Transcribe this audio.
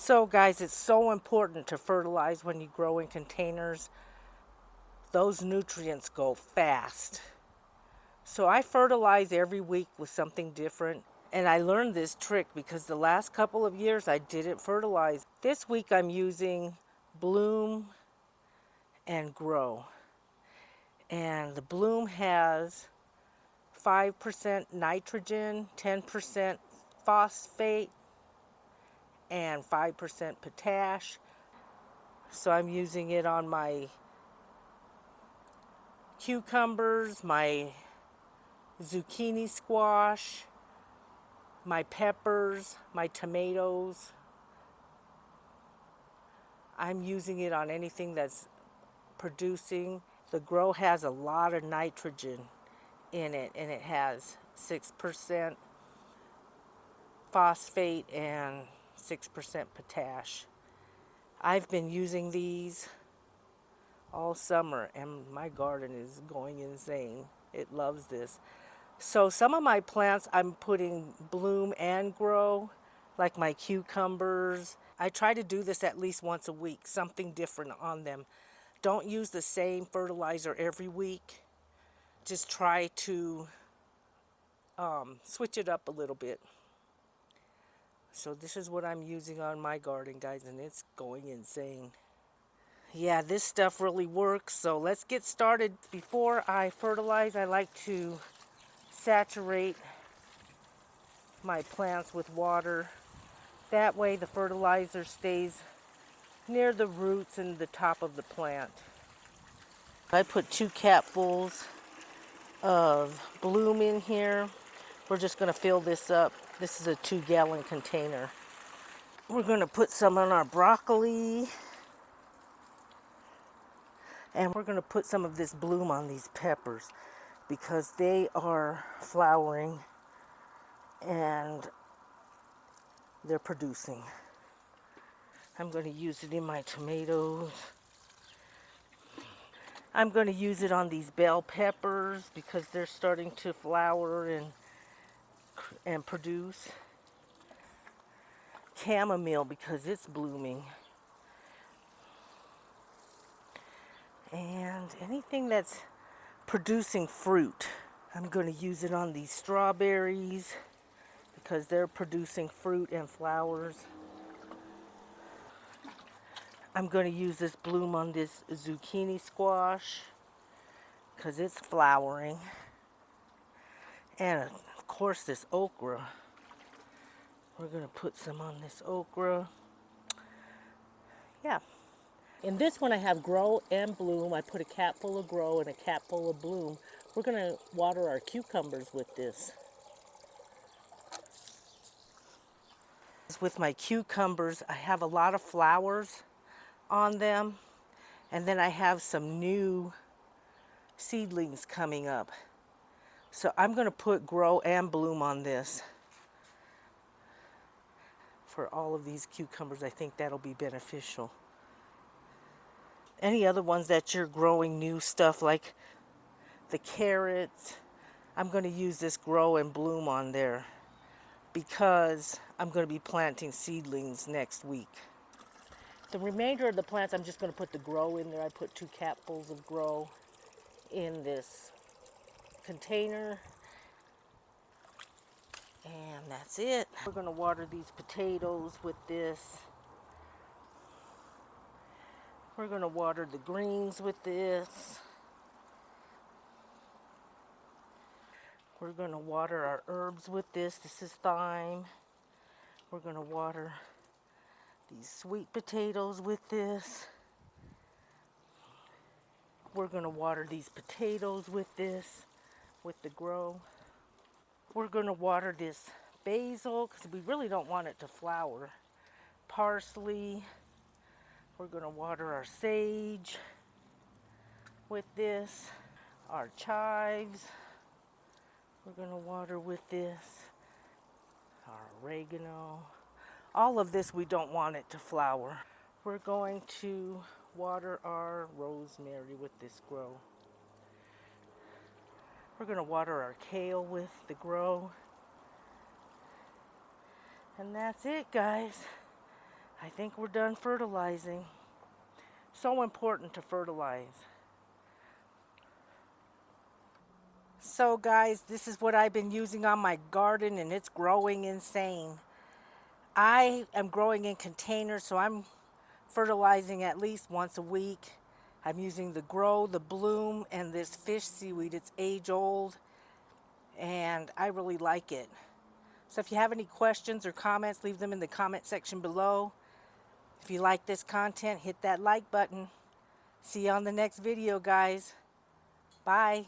So guys, it's so important to fertilize when you grow in containers. Those nutrients go fast. So I fertilize every week with something different. And I learned this trick because the last couple of years I didn't fertilize. This week I'm using Bloom and Grow. And the Bloom has 5% nitrogen, 10% phosphate, and 5% potash. So I'm using it on my cucumbers, my zucchini squash, my peppers, my tomatoes. I'm using it on anything that's producing. The Grow has a lot of nitrogen in it, and it has 6% phosphate and 6% potash. I've been using these all summer, and my garden is going insane. It loves this. So some of my plants I'm putting Bloom and Grow, like my cucumbers. I try to do this at least once a week, something different on them. Don't use the same fertilizer every week. Just try to switch it up a little bit. So this is what I'm using on my garden, guys, and it's going insane. Yeah, this stuff really works, so let's get started. Before I fertilize, I like to saturate my plants with water. That way the fertilizer stays near the roots and the top of the plant. I put 2 capfuls of Bloom in here. We're just going to fill this up. This is a 2-gallon container. We're going to put some on our broccoli. And we're going to put some of this Bloom on these peppers because they are flowering and they're producing. I'm going to use it in my tomatoes. I'm going to use it on these bell peppers because they're starting to flower and produce. Chamomile because it's blooming. And anything that's producing fruit. I'm going to use it on these strawberries because they're producing fruit and flowers. I'm going to use this Bloom on this zucchini squash because it's flowering. And of course this okra. We're going to put some on this okra. Yeah. In this one I have Grow and Bloom. I put a cap full of Grow and a cap full of Bloom. We're going to water our cucumbers with this. With my cucumbers, I have a lot of flowers on them. And then I have some new seedlings coming up. So I'm going to put Grow and Bloom on this. For all of these cucumbers, I think that'll be beneficial. Any other ones that you're growing new stuff like the carrots, I'm going to use this Grow and Bloom on there because I'm going to be planting seedlings next week. The remainder of the plants, I'm just going to put the Grow in there. I put 2 capfuls of Grow in this container. And that's it. We're going to water these potatoes with this. We're going to water the greens with this. We're going to water our herbs with this. This is thyme. We're going to water these sweet potatoes with this. We're going to water these potatoes with this, with the Grow. We're going to water this basil because we really don't want it to flower. Parsley. We're going to water our sage with this. Our chives. We're going to water with this. Our oregano. All of this we don't want it to flower. We're going to water our rosemary with this Grow. We're going to water our kale with the Grow. And that's it, guys. I think we're done fertilizing. So important to fertilize. So guys, this is what I've been using on my garden and it's growing insane. I am growing in containers, so I'm fertilizing at least once a week. I'm using the Grow, the Bloom, and this fish seaweed. It's age old, and I really like it. So if you have any questions or comments, leave them in the comment section below. If you like this content, hit that like button. See you on the next video, guys. Bye.